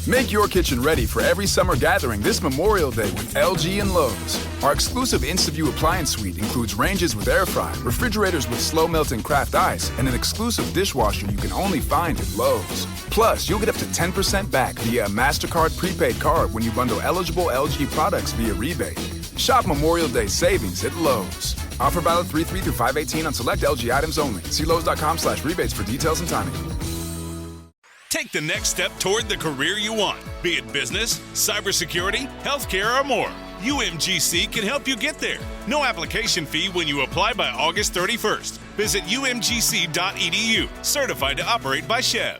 Make your kitchen ready for every summer gathering this Memorial Day with LG and Lowe's. Our exclusive InstaView appliance suite includes ranges with air fry, refrigerators with slow melting craft ice, and an exclusive dishwasher you can only find at Lowe's. Plus, you'll get up to 10% back via a MasterCard prepaid card when you bundle eligible LG products via rebate. Shop Memorial Day savings at Lowe's. Offer valid 3/3 through 5/18 on select LG items only. See Lowe's.com/rebates for details and timing. Take the next step toward the career you want, be it business, cybersecurity, healthcare, or more. UMGC can help you get there. No application fee when you apply by August 31st. Visit umgc.edu, certified to operate by Chev.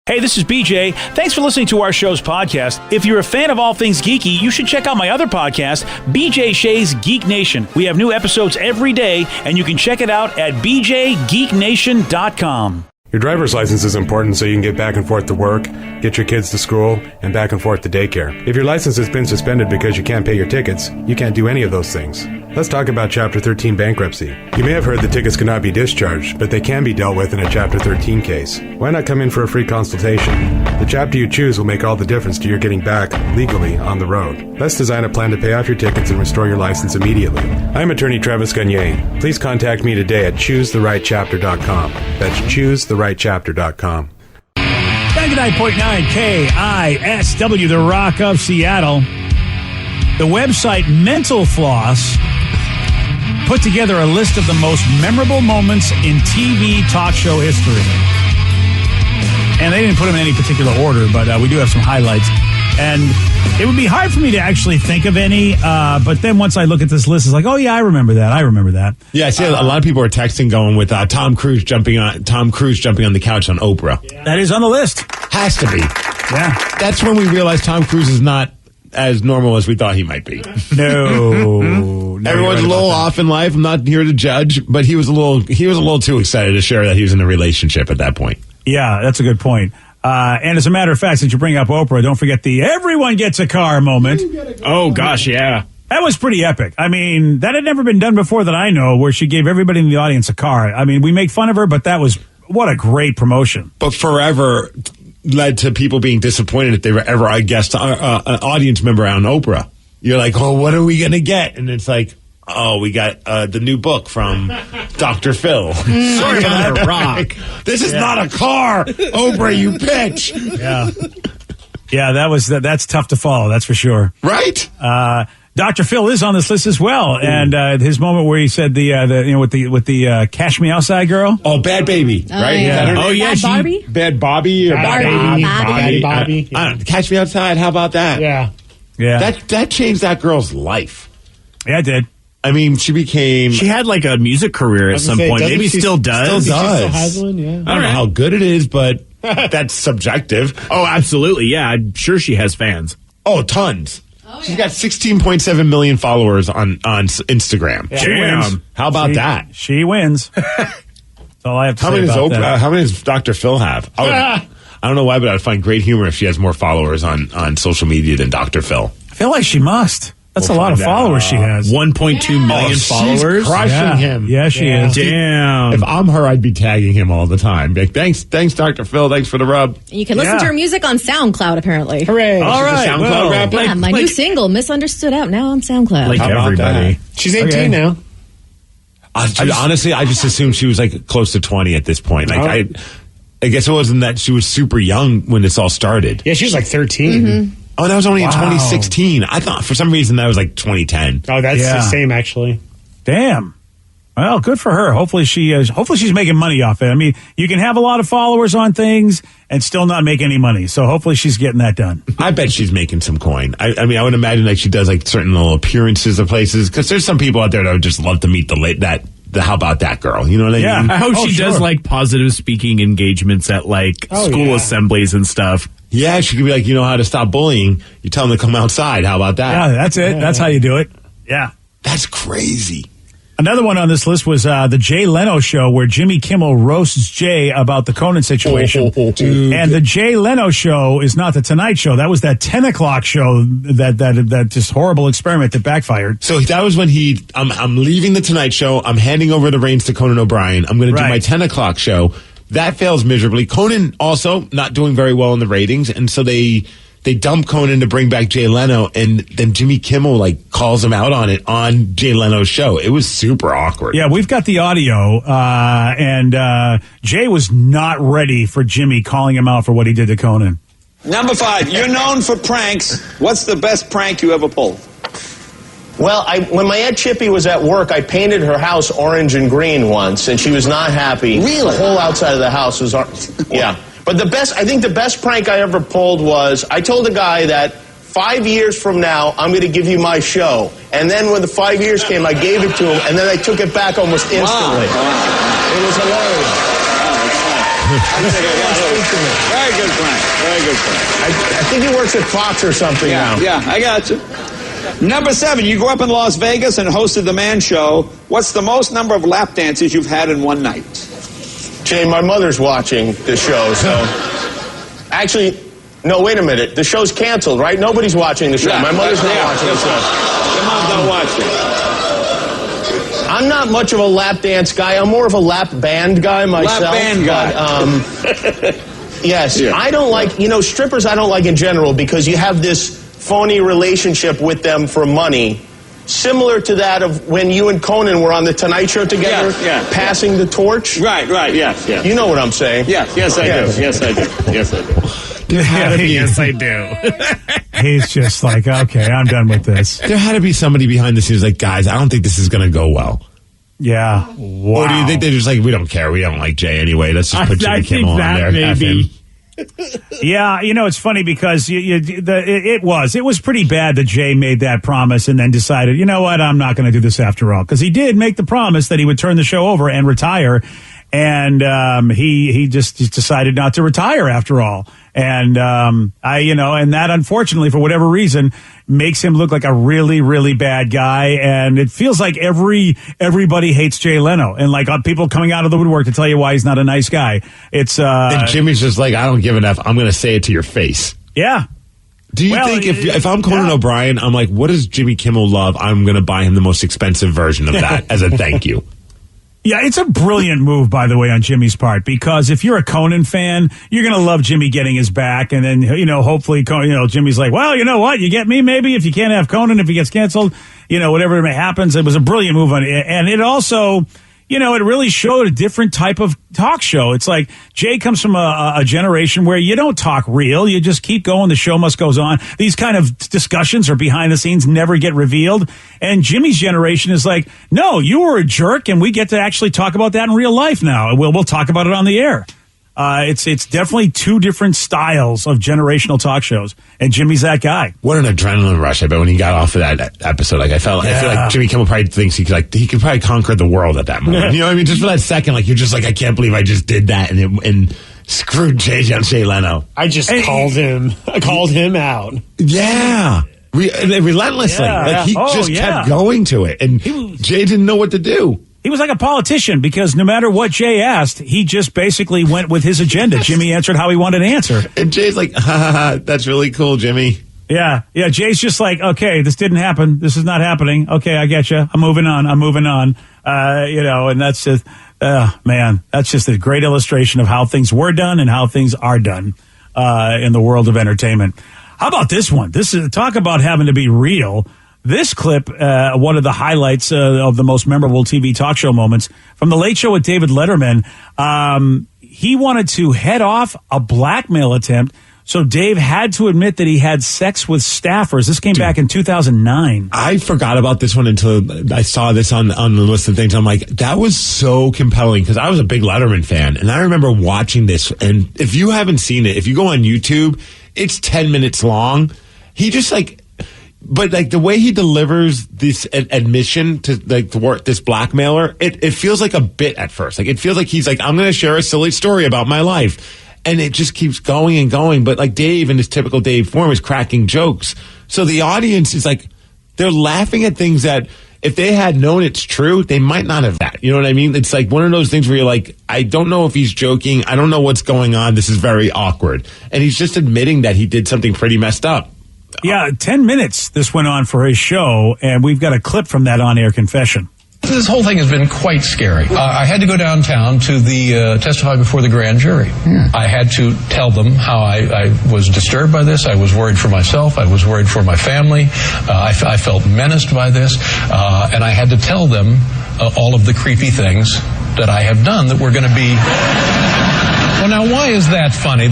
Hey, this is BJ. Thanks for listening to our show's podcast. If you're a fan of all things geeky, you should check out my other podcast, BJ Shea's Geek Nation. We have new episodes every day, and you can check it out at bjgeeknation.com. Your driver's license is important so you can get back and forth to work, get your kids to school, and back and forth to daycare. If your license has been suspended because you can't pay your tickets, you can't do any of those things. Let's talk about Chapter 13 bankruptcy. You may have heard that tickets cannot be discharged, but they can be dealt with in a Chapter 13 case. Why not come in for a free consultation? The chapter you choose will make all the difference to your getting back legally on the road. Let's design a plan to pay off your tickets and restore your license immediately. I'm attorney Travis Gagne. Please contact me today at choosetherightchapter.com. That's choosetherightchapter.com. 99.9 KISW, the Rock of Seattle. The website Mental Floss put together a list of the most memorable moments in TV talk show history. And they didn't put them in any particular order, but we do have some highlights. And it would be hard for me to actually think of any, but then once I look at this list, it's like, oh yeah, I remember that. Yeah, I see a lot of people are texting going with Tom Cruise jumping on the couch on Oprah. Yeah. That is on the list. Has to be. Yeah. That's when we realized Tom Cruise is not as normal as we thought he might be. No. Everyone's a little off in life. I'm not here to judge, but he was a little too excited to share that he was in a relationship at that point. Yeah, that's a good point. And as a matter of fact, since you bring up Oprah, don't forget the everyone gets a car moment. Oh, gosh, yeah. That was pretty epic. I mean, that had never been done before that I know, where she gave everybody in the audience a car. I mean, we make fun of her, but what a great promotion. But forever led to people being disappointed if they were ever a guest, an audience member on Oprah. You're like, oh, what are we going to get? And it's like, oh, we got the new book from Dr. Phil. Sorry about the rock. This is not a car. Oprah, you bitch. Yeah. Yeah, that's tough to follow. That's for sure. Right? Dr. Phil is on this list as well. And his moment where he said with the Cash Me Outside girl. Oh, Bad Baby, right? Yeah. Oh, yeah. Bad Barbie? Bad Bobby or Barbie. Bobby. Catch Me Outside. How about that? Yeah. Yeah. That changed that girl's life. Yeah, it did. I mean, she had like a music career at some point. Maybe still does. Still does. She still has one, yeah. I don't know how good it is, but that's subjective. Oh, absolutely. Yeah, I'm sure she has fans. Oh, tons. She's got 16.7 million followers on Instagram. Yeah, damn. How about that? She wins. That's all I have to say about that. How many does Dr. Phil have? I don't know why, but I'd find great humor if she has more followers on social media than Dr. Phil. I feel like she must. That's a lot of followers she has. 1.2 million followers. She's crushing him. Yeah, she is. Damn. If I'm her, I'd be tagging him all the time. Like, thanks, Dr. Phil. Thanks for the rub. You can listen to her music on SoundCloud, apparently. Hooray. All right. SoundCloud rapper. Yeah, my new single, Misunderstood, out now on SoundCloud. Like everybody. She's 18 now. Honestly, I just assumed she was like close to 20 at this point. Like I guess it wasn't that she was super young when this all started. Yeah, she was like 13. Mm-hmm. Oh, that was only in 2016. I thought for some reason that was like 2010. Oh, that's the same actually. Damn. Well, good for her. Hopefully she's making money off it. I mean, you can have a lot of followers on things and still not make any money. So hopefully she's getting that done. I bet she's making some coin. I mean, I would imagine like she does like certain little appearances of places because there's some people out there that would just love to meet the how about that girl? You know what I mean? I hope she does like positive speaking engagements at like school assemblies and stuff. Yeah, she could be like, you know how to stop bullying. You tell them to come outside. How about that? Yeah, that's it. That's how you do it. Yeah. That's crazy. Another one on this list was the Jay Leno show where Jimmy Kimmel roasts Jay about the Conan situation. And the Jay Leno show is not the Tonight Show. That was that 10 o'clock show, that just horrible experiment that backfired. So that was when I'm leaving the Tonight Show. I'm handing over the reins to Conan O'Brien. I'm going to do my 10 o'clock show. That fails miserably. Conan also not doing very well in the ratings. And so they they dump Conan to bring back Jay Leno, and then Jimmy Kimmel like calls him out on it on Jay Leno's show. It was super awkward. Yeah, we've got the audio, and Jay was not ready for Jimmy calling him out for what he did to Conan. Number 5, you're known for pranks. What's the best prank you ever pulled? Well, when my Aunt Chippy was at work, I painted her house orange and green once, and she was not happy. Really? The whole outside of the house was orange. Yeah. But I think the best prank I ever pulled was I told a guy that 5 years from now, I'm going to give you my show. And then when the 5 years came, I gave it to him, and then I took it back almost instantly. Wow. It was hilarious. Very good prank. Very good prank. I think he works at Fox or something now. Yeah, I got you. Number 7, you grew up in Las Vegas and hosted the Man Show. What's the most number of lap dances you've had in one night? Jay, my mother's watching the show, so... Actually, no, wait a minute. The show's canceled, right? Nobody's watching the show. Yeah, my mother's not watching the show. Your mom's not watching. I'm not much of a lap dance guy. I'm more of a lap band guy myself. Lap band guy. Yes. Yeah. I don't like, strippers I don't like in general because you have this phony relationship with them for money, similar to that of when you and Conan were on the Tonight Show together, passing the torch. Right, yes. You know what I'm saying. Yes, I do. Yes, I do. Yes, I do. He's just like, okay, I'm done with this. There had to be somebody behind the scenes like, guys, I don't think this is going to go well. Yeah. Wow. Or do you think they're just like, we don't care, we don't like Jay anyway, let's just put Jimmy Kimmel on there. Maybe. Yeah, it's funny because it was pretty bad that Jay made that promise and then decided, you know what, I'm not going to do this after all. Because he did make the promise that he would turn the show over and retire. And he just decided not to retire after all. And and that unfortunately, for whatever reason, makes him look like a really, really bad guy. And it feels like everybody hates Jay Leno, and like people coming out of the woodwork to tell you why he's not a nice guy. It's and Jimmy's just like, I don't give enough. I'm going to say it to your face. Yeah. Do you think if I'm Conan O'Brien, I'm like, what does Jimmy Kimmel love? I'm going to buy him the most expensive version of that as a thank you. Yeah, it's a brilliant move, by the way, on Jimmy's part, because if you're a Conan fan, you're going to love Jimmy getting his back. And then, hopefully, Jimmy's like, well, you know what? You get me, maybe, if you can't have Conan, if he gets canceled, whatever happens. It was a brilliant move on it. And it also, it really showed a different type of talk show. It's like Jay comes from a generation where you don't talk real. You just keep going. The show must goes on. These kind of discussions or behind the scenes never get revealed. And Jimmy's generation is like, no, you were a jerk, and we get to actually talk about that in real life now. We'll talk about it on the air. It's definitely two different styles of generational talk shows, and Jimmy's that guy. What an adrenaline rush! I bet when he got off of that episode, I feel like Jimmy Kimmel probably thinks he could probably conquer the world at that moment. You know what I mean? Just for that second, like you're just like, I can't believe I just did that, and screwed Jay Leno. I just called him. I called him out. Yeah. Relentlessly. Yeah. Like he kept going to it, and Jay didn't know what to do. He was like a politician because no matter what Jay asked, he just basically went with his agenda. Jimmy answered how he wanted to answer. And Jay's like, that's really cool, Jimmy. Yeah. Jay's just like, okay, this didn't happen. This is not happening. Okay, I get you. I'm moving on. And that's just, man, that's just a great illustration of how things were done and how things are done in the world of entertainment. How about this one? This is talk about having to be real. This clip, one of the highlights of the most memorable TV talk show moments from The Late Show with David Letterman. He wanted to head off a blackmail attempt, so Dave had to admit that he had sex with staffers. This came back in 2009. I forgot about this one until I saw this on the list of things. I'm like, that was so compelling because I was a big Letterman fan, and I remember watching this. And if you haven't seen it, if you go on YouTube, it's 10 minutes long. He just But the way he delivers this admission to thwart this blackmailer, it feels like a bit at first. It feels like he's like, I'm going to share a silly story about my life, and it just keeps going and going. But Dave, in his typical Dave form, is cracking jokes. So the audience is they're laughing at things that if they had known it's true, they might not have that. You know what I mean? It's one of those things where you're like, I don't know if he's joking. I don't know what's going on. This is very awkward, and he's just admitting that he did something pretty messed up. Yeah, 10 minutes this went on for his show, and we've got a clip from that on-air confession. This whole thing has been quite scary. I had to go downtown to testify before the grand jury. I had to tell them how I was disturbed by this. I was worried for myself. I was worried for my family. I felt menaced by this. And I had to tell them all of the creepy things that I have done that were going to be... Well, now, why is that funny?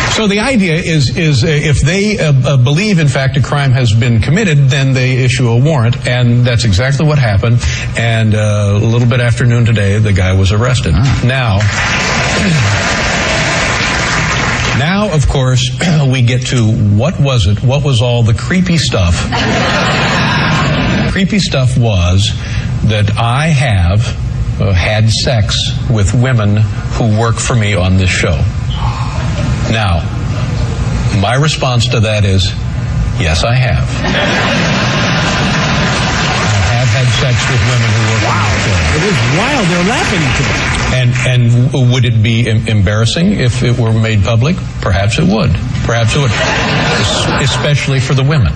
So the idea is if they believe, in fact, a crime has been committed, then they issue a warrant, and that's exactly what happened. And a little bit after noon today, the guy was arrested. Now, of course, we get to what was it? What was all the creepy stuff? Creepy stuff was that I have had sex with women who work for me on this show. Now, my response to that is, yes, I have. I have had sex with women who work on the show. It is wild. They're laughing at you. And would it be embarrassing if it were made public? Perhaps it would. Perhaps it would. Especially for the women.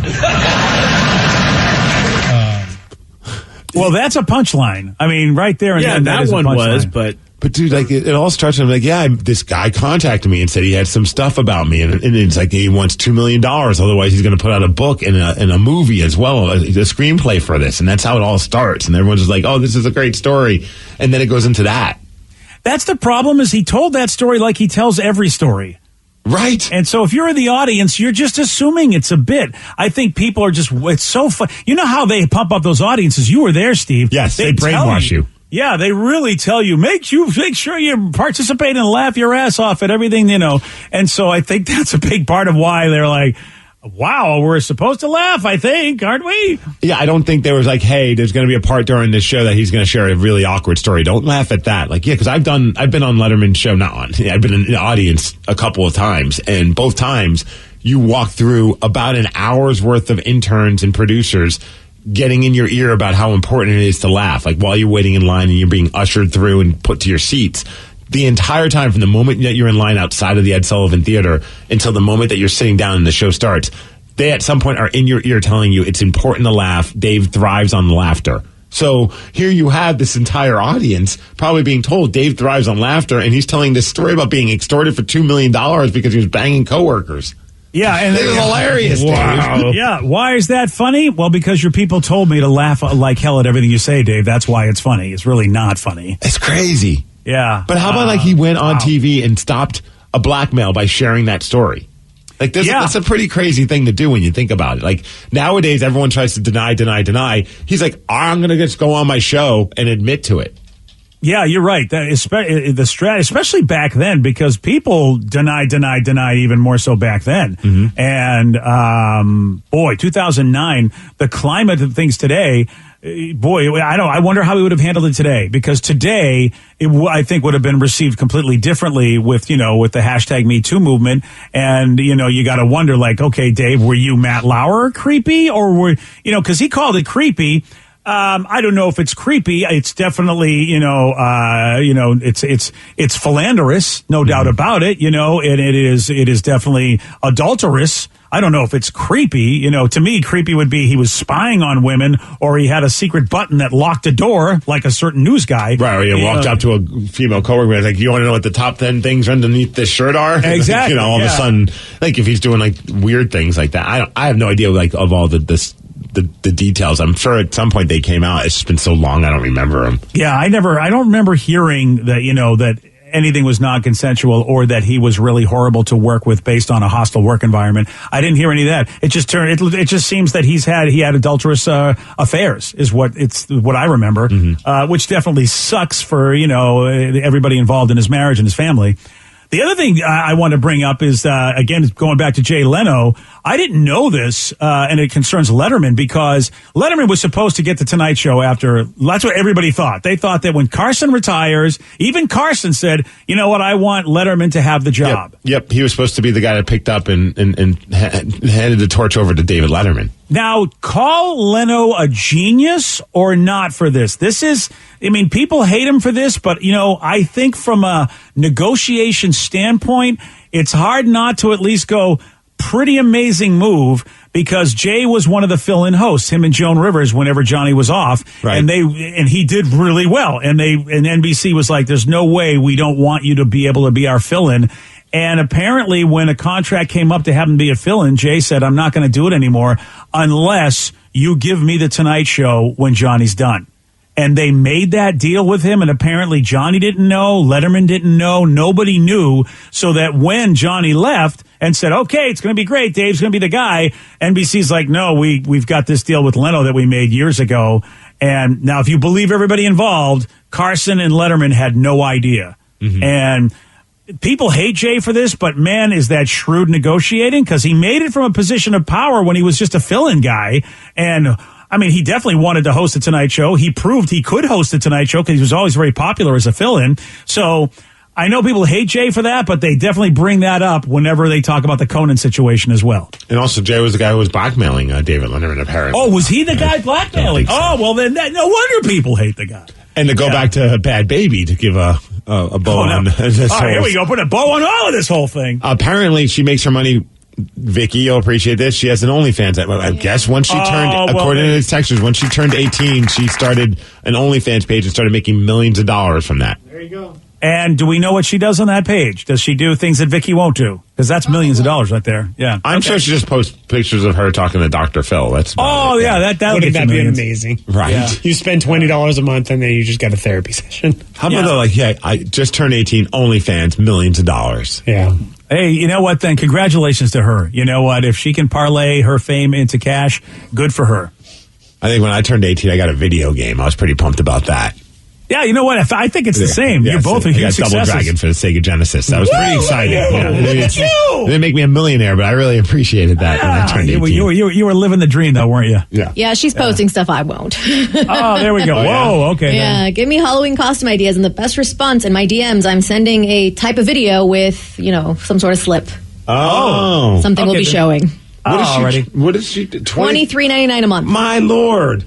Well, that's a punchline. I mean, right there. And that one was, but dude, like, it all starts with, like, this guy contacted me and said he had some stuff about me, and it's like he wants $2 million, otherwise he's going to put out a book and a movie as well, a screenplay for this, and that's how it all starts, and everyone's just like, oh, this is a great story, and then it goes into that. That's the problem, is he told that story like he tells every story. Right. And so if you're in the audience, you're just assuming it's a bit. I think people are it's so fun. You know how they pump up those audiences? You were there, Steve. Yes, they brainwash you. Yeah, they really tell you, make sure you participate and laugh your ass off at everything, And so I think that's a big part of why they're like, wow, we're supposed to laugh, I think, aren't we? Yeah, I don't think there was like, hey, there's going to be a part during this show that he's going to share a really awkward story. Don't laugh at that. Like, yeah, because I've been on Letterman's show, I've been in the audience a couple of times, and both times you walk through about an hour's worth of interns and producers getting in your ear about how important it is to laugh, like while you're waiting in line and you're being ushered through and put to your seats. The entire time, from the moment that you're in line outside of the Ed Sullivan Theater until the moment that you're sitting down and the show starts, they at some point are in your ear telling you it's important to laugh. Dave thrives on laughter. So here you have this entire audience probably being told Dave thrives on laughter, and he's telling this story about being extorted for $2 million because he was banging coworkers. Yeah, and it was hilarious. Wow. Dave. Yeah, why is that funny? Well, because your people told me to laugh like hell at everything you say, Dave. That's why it's funny. It's really not funny. It's crazy. Yeah. But how about like he went on TV and stopped a blackmail by sharing that story? Like that's a pretty crazy thing to do when you think about it. Like nowadays, everyone tries to deny. He's like, I'm going to just go on my show and admit to it. Yeah, you're right. That especially back then, because people denied even more so back then. Mm-hmm. And 2009, the climate of things today. I wonder how he would have handled it today, because today I think would have been received completely differently with the hashtag Me Too movement. And, you got to wonder, like, okay, Dave, were you Matt Lauer creepy, or because he called it creepy. I don't know if it's creepy. It's definitely, it's philanderous, no doubt about it, and it is definitely adulterous. I don't know if it's creepy. To me, creepy would be he was spying on women, or he had a secret button that locked a door, like a certain news guy. Right, or he walked up to a female coworker and was like, you want to know what the top 10 things underneath this shirt are? Exactly. All of a sudden, like if he's doing like weird things like that. I have no idea like of all the details. I'm sure at some point they came out. It's just been so long, I don't remember them. Yeah, I don't remember hearing that, that anything was non-consensual, or that he was really horrible to work with based on a hostile work environment. I didn't hear any of that. It just seems that he had adulterous affairs is what I remember, which definitely sucks for, everybody involved in his marriage and his family. The other thing I want to bring up is, again, going back to Jay Leno, I didn't know this, and it concerns Letterman, because Letterman was supposed to get the Tonight Show after. That's what everybody thought. They thought that when Carson retires, even Carson said, you know what, I want Letterman to have the job. Yep. He was supposed to be the guy that picked up and handed the torch over to David Letterman. Now, call Leno a genius or not for this. People hate him for this, but, I think from a negotiation standpoint, it's hard not to at least go, pretty amazing move because Jay was one of the fill-in hosts, him and Joan Rivers, whenever Johnny was off, Right. and he did really well. And NBC was like, "There's no way we don't want you to be able to be our fill-in." And apparently, when a contract came up to have him be a fill-in, Jay said, "I'm not going to do it anymore unless you give me the Tonight Show when Johnny's done." And they made that deal with him, and apparently Johnny didn't know, Letterman didn't know, nobody knew, so that when Johnny left and said, "Okay, it's going to be great, Dave's going to be the guy," NBC's like, "No, we've got this deal with Leno that we made years ago." And now, if you believe everybody involved, Carson and Letterman had no idea. And people hate Jay for this, but man, is that shrewd negotiating, because he made it from a position of power when he was just a fill-in guy. And I mean, he definitely wanted to host the Tonight Show. He proved he could host the Tonight Show because he was always very popular as a fill-in. So I know people hate Jay for that, but they definitely bring that up whenever they talk about the Conan situation as well. And also, Jay was the guy who was blackmailing David Letterman, apparently. Oh, was he the guy blackmailing? So. Oh, well, then no wonder people hate the guy. And to go back to Bad Baby, to give a bow on this whole... here we go. Put a bow on all of this whole thing. Apparently, she makes her money... Vicky, you'll appreciate this. She has an OnlyFans. I guess once she turned, according to his textures, when she turned 18, she started an OnlyFans page and started making millions of dollars from that. There you go. And do we know what she does on that page? Does she do things that Vicky won't do? Because that's millions of dollars right there. Yeah, I'm sure she just posts pictures of her talking to Dr. Phil. That's that'll wouldn't that be amazing? Right. Yeah. You spend $20 a month and then you just get a therapy session. How about I just turned 18, OnlyFans, millions of dollars. Yeah. Hey, you know what then? Congratulations to her. You know what? If she can parlay her fame into cash, good for her. I think when I turned 18, I got a video game. I was pretty pumped about that. Yeah, you know what? I think it's the same. Yeah, you both are huge successes. Double Dragon for the Sega Genesis. That was pretty exciting. It didn't make me a millionaire, but I really appreciated that when I turned 18. You were living the dream, though, weren't you? Yeah, she's posting stuff I won't. Oh, there we go. Whoa, okay. Yeah, give me Halloween costume ideas, and the best response in my DMs, I'm sending a type of video with, some sort of slip. Oh. Something we'll be showing. What is she? $23.99 a month. My Lord.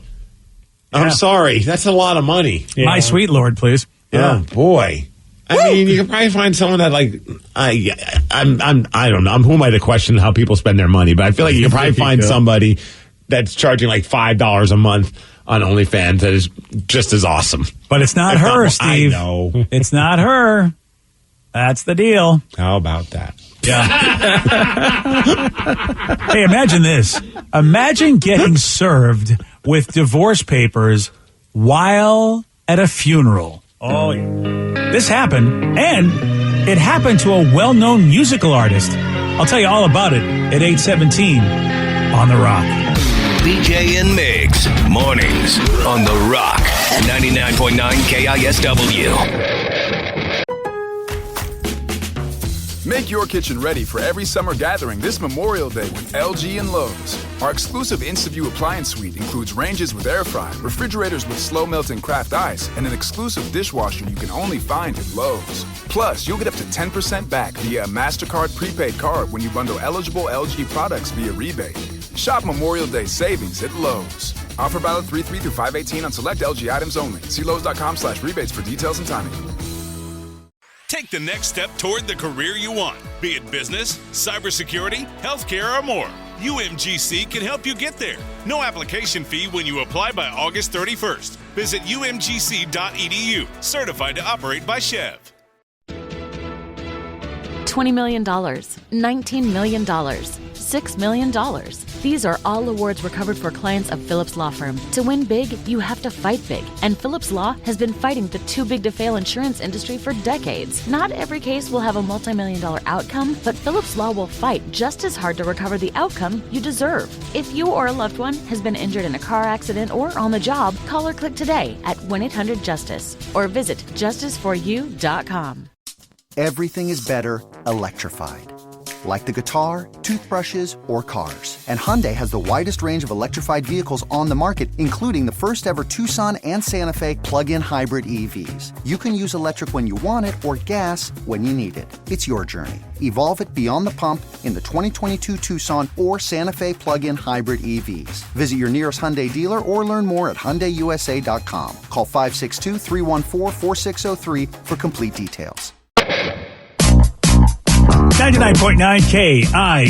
I'm sorry. That's a lot of money. Yeah. My sweet Lord, please. Yeah. Oh, boy. I mean, you can probably find someone that I don't know. Who am I to question how people spend their money? But I feel like you can probably find somebody that's charging like $5 a month on OnlyFans that is just as awesome. But it's not her, Steve. I know. It's not her. That's the deal. How about that? Yeah. Hey, imagine this. Imagine getting served with divorce papers while at a funeral. Oh, yeah. This happened, and it happened to a well-known musical artist. I'll tell you all about it at 8:17 on The Rock. BJ and Migs, mornings on The Rock, 99.9 KISW. Make your kitchen ready for every summer gathering this Memorial Day with LG and Lowe's. Our exclusive InstaView appliance suite includes ranges with air fry, refrigerators with slow melting craft ice, and an exclusive dishwasher you can only find at Lowe's. Plus, you'll get up to 10% back via a MasterCard prepaid card when you bundle eligible LG products via rebate. Shop Memorial Day savings at Lowe's. Offer valid 3/3 through 5/18 on select LG items only. See Lowe's.com/rebates for details and timing. Take the next step toward the career you want, be it business, cybersecurity, healthcare, or more. UMGC can help you get there. No application fee when you apply by August 31st. Visit umgc.edu, certified to operate by Chev. $20 million, $19 million, $6 million. These are all awards recovered for clients of Phillips Law Firm. To win big, you have to fight big. And Phillips Law has been fighting the too big to fail insurance industry for decades. Not every case will have a multi-million-dollar outcome, but Phillips Law will fight just as hard to recover the outcome you deserve. If you or a loved one has been injured in a car accident or on the job, call or click today at 1-800-JUSTICE or visit justiceforyou.com. Everything is better electrified. Like the guitar, toothbrushes, or cars. And Hyundai has the widest range of electrified vehicles on the market, including the first ever Tucson and Santa Fe plug-in hybrid EVs. You can use electric when you want it or gas when you need it. It's your journey. Evolve it beyond the pump in the 2022 Tucson or Santa Fe plug-in hybrid EVs. Visit your nearest Hyundai dealer or learn more at HyundaiUSA.com. Call 562-314-4603 for complete details. 99.9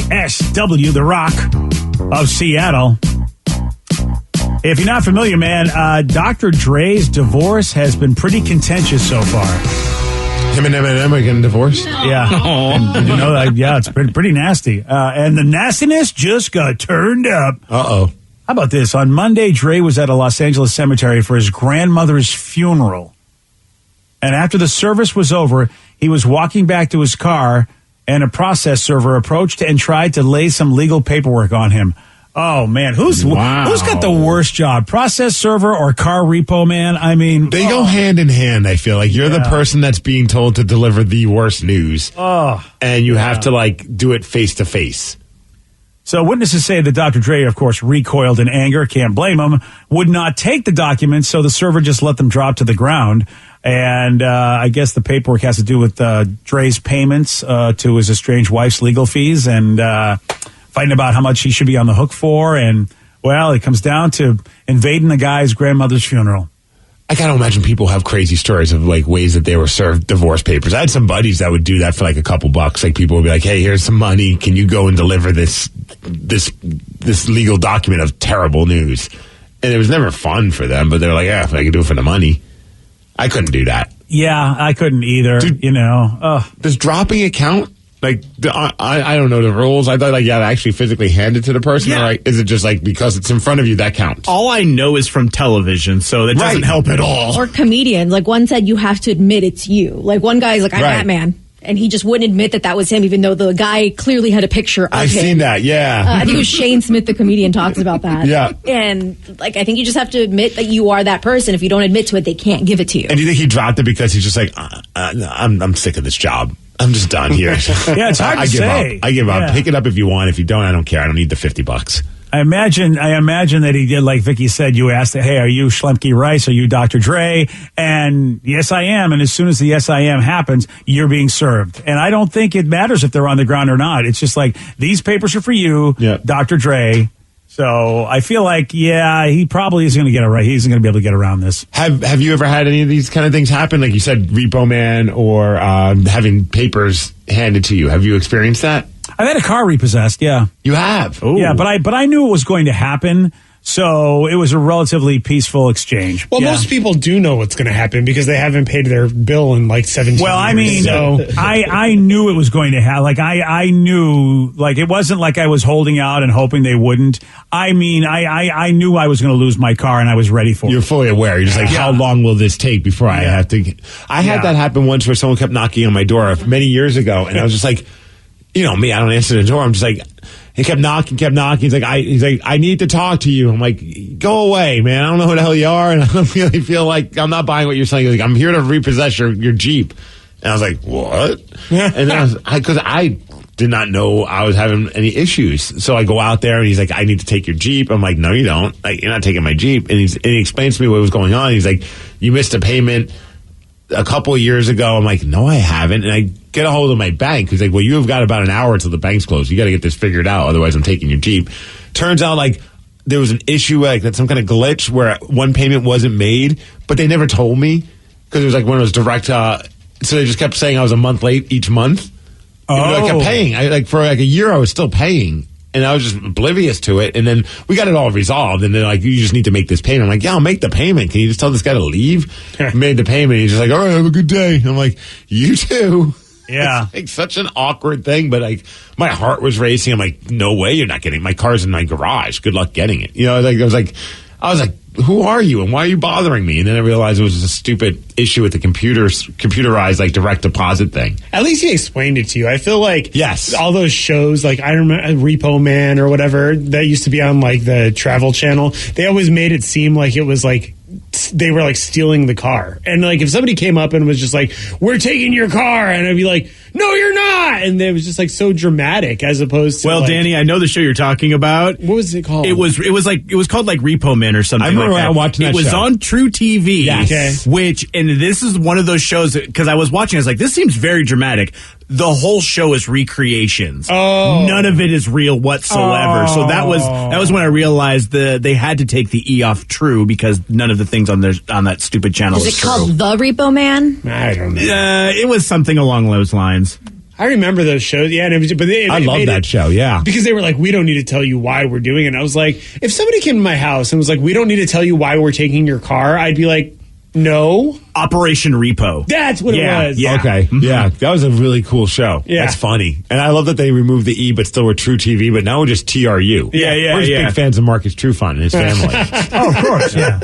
KISW, the Rock of Seattle. If you're not familiar, man, Dr. Dre's divorce has been pretty contentious so far. Him and Eminem are getting divorced? Yeah. And, you know, yeah, it's pretty nasty. And the nastiness just got turned up. Uh-oh. How about this? On Monday, Dre was at a Los Angeles cemetery for his grandmother's funeral. And after the service was over, he was walking back to his car, and a process server approached and tried to lay some legal paperwork on him. Oh, man, who's got the worst job? Process server or car repo man? I mean... They go hand in hand, I feel like. You're the person that's being told to deliver the worst news. And you have to, like, do it face-to-face. So witnesses say that Dr. Dre, of course, recoiled in anger. Can't blame him. Would not take the documents, so the server just let them drop to the ground. And I guess the paperwork has to do with Dre's payments to his estranged wife's legal fees and fighting about how much he should be on the hook for. And, well, it comes down to invading the guy's grandmother's funeral. I gotta imagine people have crazy stories of like ways that they were served divorce papers. I had some buddies that would do that for like a couple bucks. Like people would be like, "Hey, here's some money. Can you go and deliver this legal document of terrible news?" And it was never fun for them, but they're like, "Yeah, if I could do it for the money." I couldn't do that. Yeah, I couldn't either. Dude, you know, does dropping it count? Like, I don't know the rules. I thought, like, yeah, to actually physically hand it to the person, or like, is it just like because it's in front of you that counts? All I know is from television, so that doesn't help at all. Or comedians. Like, one said you have to admit it's you. Like, one guy's like, I'm Batman. And he just wouldn't admit that was him, even though the guy clearly had a picture of him. I've seen that, yeah. I think it was Shane Smith, the comedian, talks about that. Yeah. And, like, I think you just have to admit that you are that person. If you don't admit to it, they can't give it to you. And do you think he dropped it because he's just like, I'm sick of this job. I'm just done here. Yeah, it's hard to say. I give up. Yeah. Pick it up if you want. If you don't, I don't care. I don't need the $50. I imagine that he did, like Vicky said, you asked, hey, are you Schlemke Rice? Are you Dr. Dre? And yes, I am. And as soon as the yes, I am happens, you're being served. And I don't think it matters if they're on the ground or not. It's just like, these papers are for you, Dr. Dre. So I feel like, yeah, he probably is going to get it right. He's going to be able to get around this. Have you ever had any of these kind of things happen? Like you said, Repo Man or having papers handed to you. Have you experienced that? I've had a car repossessed, yeah. You have? Ooh. Yeah, but I knew it was going to happen, so it was a relatively peaceful exchange. Well, most people do know what's going to happen because they haven't paid their bill in like 17 years. Well, I mean, so. I knew it was going to happen. Like, I knew, like, it wasn't like I was holding out and hoping they wouldn't. I mean, I knew I was going to lose my car, and I was ready for it. You're fully aware. You're just like, how long will this take before I have to... I had that happen once where someone kept knocking on my door many years ago, and I was just like... You know me, I don't answer the door. I'm just like, he kept knocking. He's like, I need to talk to you. I'm like, go away, man. I don't know who the hell you are, and I don't really feel like I'm not buying what you're saying. He's like, I'm here to repossess your Jeep. And I was like, what? And then because I did not know I was having any issues. So I go out there, and he's like, I need to take your Jeep. I'm like, no, you don't. Like, you're not taking my Jeep. And he explains to me what was going on. He's like, you missed a payment a couple of years ago. I'm like, no, I haven't. And I get a hold of my bank. He's like, well, you have got about an hour until the bank's closed. You got to get this figured out. Otherwise, I'm taking your Jeep. Turns out, like, there was an issue, like, that some kind of glitch where one payment wasn't made, but they never told me because it was like when it was direct. So they just kept saying I was a month late each month. I kept paying. For like a year, I was still paying. And I was just oblivious to it. And then we got it all resolved. And they're like, you just need to make this payment. I'm like, yeah, I'll make the payment. Can you just tell this guy to leave? Made the payment. He's just like, all right, have a good day. I'm like, you too. Yeah. It's like such an awkward thing. But like, my heart was racing. I'm like, no way you're not getting it. My car's in my garage. Good luck getting it. You know, like I was like, who are you and why are you bothering me? And then I realized it was a stupid issue with the computerized like direct deposit thing. At least he explained it to you. I feel like all those shows, like I remember Repo Man or whatever that used to be on like the Travel Channel. They always made it seem like it was like they were like stealing the car. And like if somebody came up and was just like, we're taking your car, and I'd be like, no, you're not. And it was just like so dramatic as opposed to. Well, like, Danny, I know the show you're talking about. What was it called? It was called like Repo Man or something. I remember like that. watching that show. It was on True TV. Yes. Okay. And this is one of those shows because I was watching. I was like, this seems very dramatic. The whole show is recreations. None of it is real whatsoever. So that was when I realized they had to take the E off True because none of the things on that stupid channel is was it true. called The Repo Man? I don't know. It was something along those lines. I remember those shows. Yeah, I love that show. Yeah, because they were like, we don't need to tell you why we're doing it. And I was like, if somebody came to my house and was like, we don't need to tell you why we're taking your car, I'd be like, no. Operation Repo. That's what it was. Yeah. Okay. Mm-hmm. Yeah, that was a really cool show. Yeah, that's funny, and I love that they removed the E, but still were True TV. But now we're just TRU. Yeah. We're just big fans of Marcus Trufant and his family. Oh, of course. Yeah.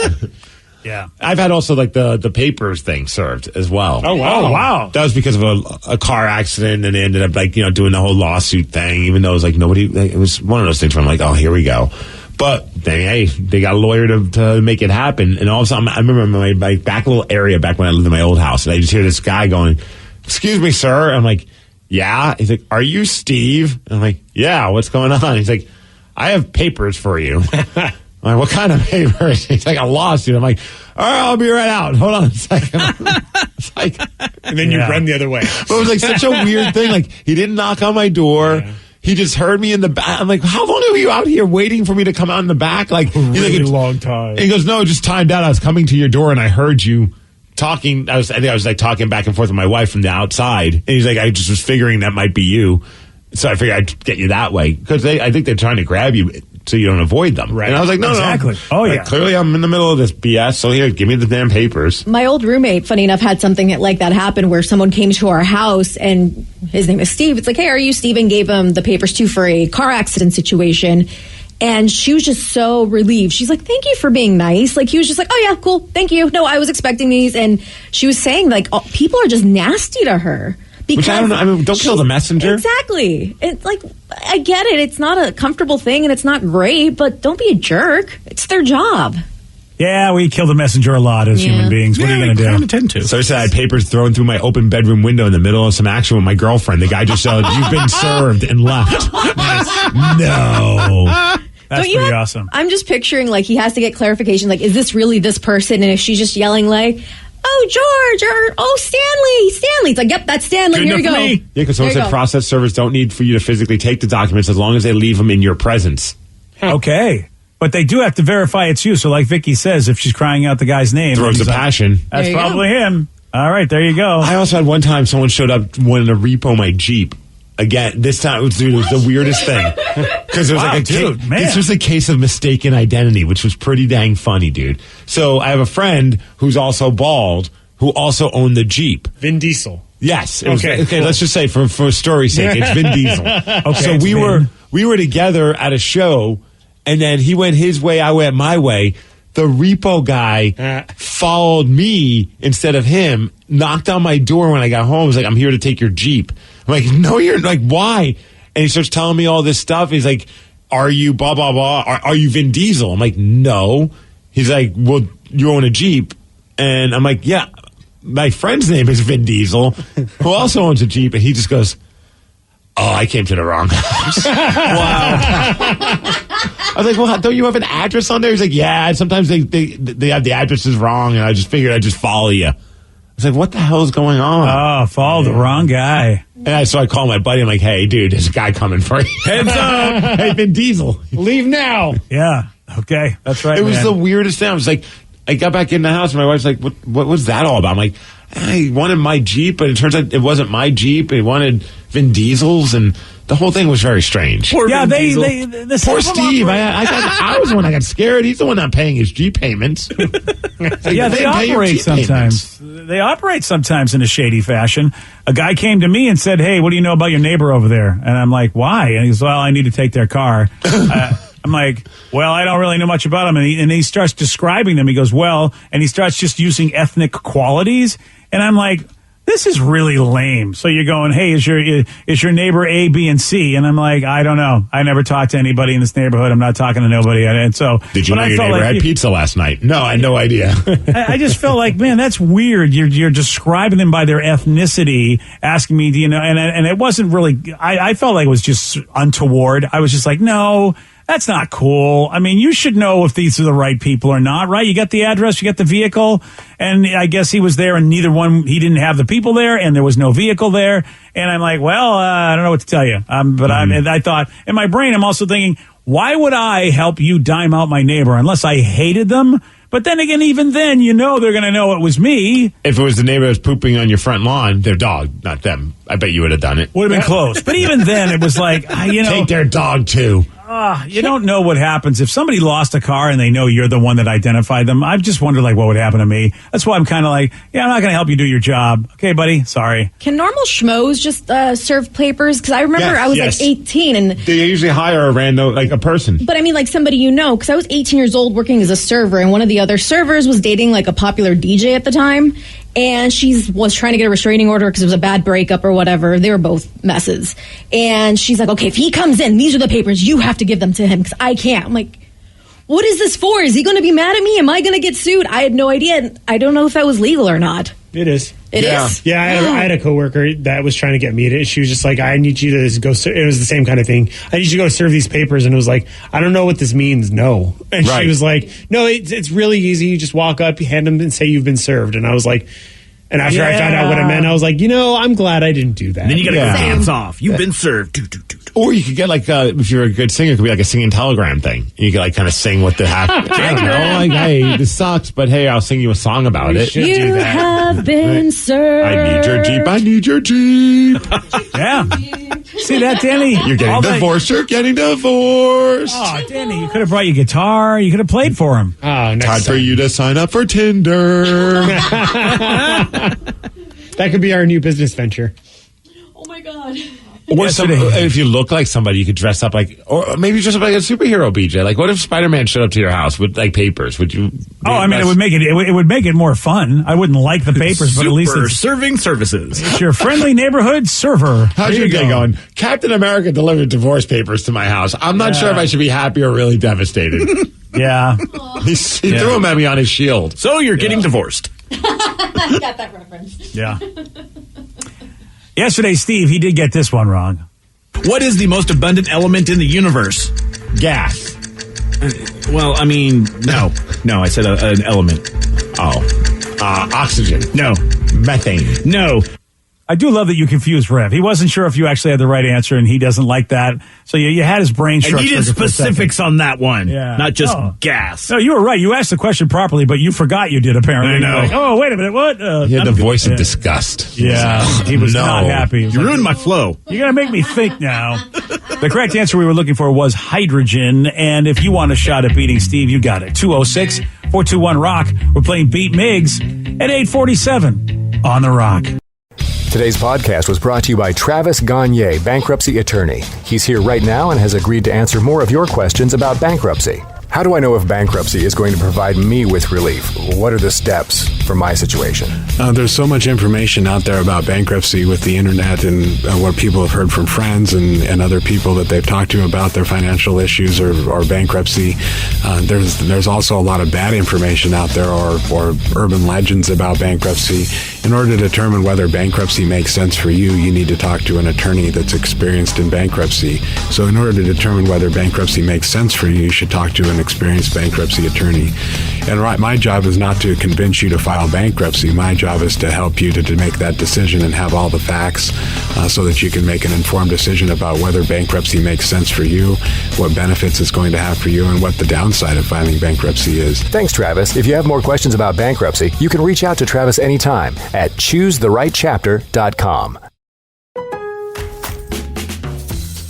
Yeah, I've had also like the papers thing served as well. Oh wow! That was because of a car accident, and they ended up like doing the whole lawsuit thing. Even though it was like nobody, it was one of those things where I'm like, oh, here we go. But they got a lawyer to make it happen. And all of a sudden, I remember my back little area back when I lived in my old house, and I just hear this guy going, "Excuse me, sir." I'm like, "Yeah." He's like, "Are you Steve?" And I'm like, "Yeah." What's going on? He's like, "I have papers for you." I'm like, what kind of papers? He's like, a lawsuit. I'm like, all right, I'll be right out. Hold on a second. It's like, and then you run the other way. But it was like such a weird thing. Like, he didn't knock on my door. Yeah. He just heard me in the back. I'm like, how long were you out here waiting for me to come out in the back? Like, really long time. He goes, no, just timed out. I was coming to your door and I heard you talking. I think I was like talking back and forth with my wife from the outside. And he's like, I just was figuring that might be you. So I figured I'd get you that way. Because I think they're trying to grab you so you don't avoid them. Right. And I was like, no. Oh, yeah. Like, clearly I'm in the middle of this BS, so here, give me the damn papers. My old roommate, funny enough, had something like that happen where someone came to our house and his name is Steve. It's like, hey, are you Steve? And gave him the papers too for a car accident situation. And she was just so relieved. She's like, thank you for being nice. Like, he was just like, oh, yeah, cool. Thank you. No, I was expecting these. And she was saying, like, people are just nasty to her. Which I don't know. I mean, don't kill the messenger. Exactly. It's like, I get it. It's not a comfortable thing and it's not great, but don't be a jerk. It's their job. Yeah, we kill the messenger a lot as human beings. What are you going to do? Tend to. So I said I had papers thrown through my open bedroom window in the middle of some action with my girlfriend. The guy just yelled, "You've been served," and left. No. That's pretty awesome. I'm just picturing, like, he has to get clarification. Like, is this really this person? And if she's just yelling, like, oh, George, or oh, Stanley. It's like, yep, that's Stanley. Good Here we go. Yeah, because someone said process servers don't need for you to physically take the documents as long as they leave them in your presence. Okay. But they do have to verify it's you. So like Vicky says, if she's crying out the guy's name. Throws a passion. That's probably him. All right, there you go. I also had one time someone showed up wanting to repo my Jeep. Again, this time it was the weirdest thing. Because it was this was a case of mistaken identity, which was pretty dang funny, dude. So I have a friend who's also bald who also owned the Jeep. Vin Diesel. Yes. Okay, cool. Let's just say for story's sake, it's Vin Diesel. Okay, so we were together at a show, and then he went his way, I went my way. The repo guy followed me instead of him, knocked on my door when I got home. He was like, I'm here to take your Jeep. I'm like, no, you're like, why? And he starts telling me all this stuff. He's like, are you blah, blah, blah? Are you Vin Diesel? I'm like, no. He's like, well, you own a Jeep. And I'm like, yeah, my friend's name is Vin Diesel, who also owns a Jeep. And he just goes, oh, I came to the wrong house. Wow. I was like, well, don't you have an address on there? He's like, yeah, sometimes they have the addresses wrong, and I just figured I'd just follow you. I was like, what the hell is going on? Oh, follow the wrong guy. And so I call my buddy. I'm like, hey, dude, there's a guy coming for you. Heads up. Hey, Vin Diesel. Leave now. Yeah. Okay. That's right, It was the weirdest thing. I was like, I got back in the house, and my wife's like, what was that all about? I'm like, he wanted my Jeep, but it turns out it wasn't my Jeep. He wanted Vin Diesel's, and the whole thing was very strange. Poor Steve. I was the one that got scared. He's the one not paying his Jeep payments. Yeah, they operate sometimes. They operate sometimes in a shady fashion. A guy came to me and said, hey, what do you know about your neighbor over there? And I'm like, why? And he goes, well, I need to take their car. I'm like, well, I don't really know much about him. And he starts describing them. He goes, well, and he starts just using ethnic qualities. And I'm like, this is really lame. So you're going, hey, is your neighbor A, B, and C? And I'm like, I don't know. I never talked to anybody in this neighborhood. I'm not talking to nobody. And so, did you know your neighbor had pizza last night? No, I had no idea. I just felt like, man, that's weird. You're describing them by their ethnicity, asking me, do you know? And it wasn't really. I felt like it was just untoward. I was just like, no. That's not cool. I mean, you should know if these are the right people or not, right? You got the address, you got the vehicle, and I guess he was there and he didn't have the people there and there was no vehicle there. And I'm like, well, I don't know what to tell you. I thought, in my brain, I'm also thinking, why would I help you dime out my neighbor unless I hated them? But then again, even then, they're going to know it was me. If it was the neighbor that was pooping on your front lawn, their dog, not them. I bet you would have done it. Would have been close. But even then, it was like, Take their dog, too. You don't know what happens. If somebody lost a car and they know you're the one that identified them, I've just wondered, what would happen to me? That's why I'm kind of like, I'm not going to help you do your job. Okay, buddy, sorry. Can normal schmoes just serve papers? Because I remember I was like 18 and... They usually hire a random, a person. But I mean, like somebody because I was 18 years old working as a server, and one of the other servers was dating a popular DJ at the time. And she was trying to get a restraining order because it was a bad breakup or whatever. They were both messes. And she's like, okay, if he comes in, these are the papers. You have to give them to him because I can't. I'm like, what is this for? Is he going to be mad at me? Am I going to get sued? I had no idea. I don't know if that was legal or not. It is. It is? Yeah, I had a coworker that was trying to get me to. She was just like, I need you to go. It was the same kind of thing. I need you to go serve these papers. And it was like, I don't know what this means. No. And she was like, no, it's really easy. You just walk up, you hand them and say you've been served. And I was like, and after I found out what it meant, I was like, I'm glad I didn't do that. And then you got to go dance off. You've been served. Or you could get if you're a good singer, it could be like a singing telegram thing. You could kind of sing what the happened. I don't know, hey, this sucks, but hey, I'll sing you a song about it. You do that. have been served. I need your Jeep. I need your Jeep. Yeah. See that, Danny? You're getting divorced. You're getting divorced. Oh, Danny, you could have brought your guitar. You could have played for him. Oh, time for you to sign up for Tinder. That could be our new business venture. Oh, my God. Or if you look like somebody, you could dress up or maybe dress up like a superhero, BJ. What if Spider-Man showed up to your house with papers? Would you? It would make it would make it more fun. I wouldn't like the papers, but at least it's serving services. It's your friendly neighborhood server. How's your day going? Captain America delivered divorce papers to my house. I'm not sure if I should be happy or really devastated. Yeah, he threw them at me on his shield. So you're getting divorced. I got that reference. Yeah. Yesterday, Steve, he did get this one wrong. What is the most abundant element in the universe? Gas. Well, I mean, no. No, I said an element. Oxygen. No. Methane. No. I do love that you confused Rev. He wasn't sure if you actually had the right answer, and he doesn't like that. So you had his brain structure. I needed specifics on that one, not just gas. No, you were right. You asked the question properly, but you forgot you did, apparently. I know. Oh, wait a minute. What? He had the voice of disgust. Yeah, he was not happy. You ruined my flow. You're going to make me think now. The correct answer we were looking for was hydrogen, and if you want a shot at beating Steve, you got it. 206-421-ROCK. We're playing Beat Miggs at 8:47 on The Rock. Today's podcast was brought to you by Travis Gagne, bankruptcy attorney. He's here right now and has agreed to answer more of your questions about bankruptcy. How do I know if bankruptcy is going to provide me with relief? What are the steps for my situation? There's so much information out there about bankruptcy with the internet and what people have heard from friends and other people that they've talked to about their financial issues or bankruptcy. There's also a lot of bad information out there or urban legends about bankruptcy. In order to determine whether bankruptcy makes sense for you, you need to talk to an attorney that's experienced in bankruptcy. So in order to determine whether bankruptcy makes sense for you, you should talk to an experienced bankruptcy attorney. And my job is not to convince you to file bankruptcy. My job is to help you to make that decision and have all the facts so that you can make an informed decision about whether bankruptcy makes sense for you, what benefits it's going to have for you, and what the downside of filing bankruptcy is. Thanks, Travis. If you have more questions about bankruptcy, you can reach out to Travis anytime at choosetherightchapter.com.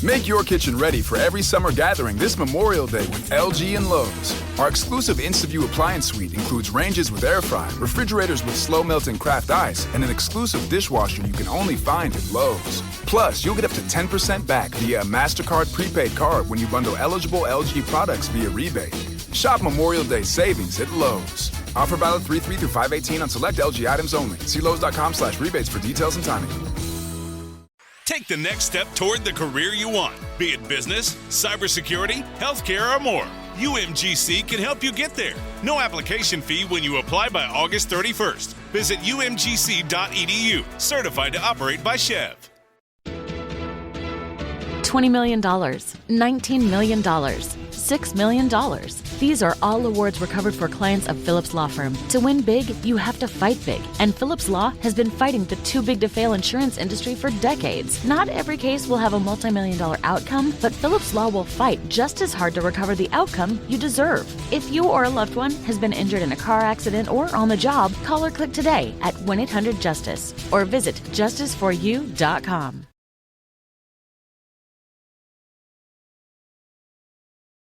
Make your kitchen ready for every summer gathering this Memorial Day with LG and Lowe's. Our exclusive InstaView appliance suite includes ranges with air fry, refrigerators with slow melting craft ice, and an exclusive dishwasher you can only find at Lowe's. Plus, you'll get up to 10% back via a MasterCard prepaid card when you bundle eligible LG products via rebate. Shop Memorial Day savings at Lowe's. Offer valid 3/3 through 5/18 on select LG items only. See Lowe's.com/rebates for details and timing. Take the next step toward the career you want, be it business, cybersecurity, healthcare, or more. UMGC can help you get there. No application fee when you apply by August 31st. Visit umgc.edu, certified to operate by Chev. $20 million, $19 million, $6 million. These are all awards recovered for clients of Phillips Law Firm. To win big, you have to fight big. And Phillips Law has been fighting the too big to fail insurance industry for decades. Not every case will have a multi-million-dollar outcome, but Phillips Law will fight just as hard to recover the outcome you deserve. If you or a loved one has been injured in a car accident or on the job, call or click today at 1-800-JUSTICE or visit justiceforyou.com.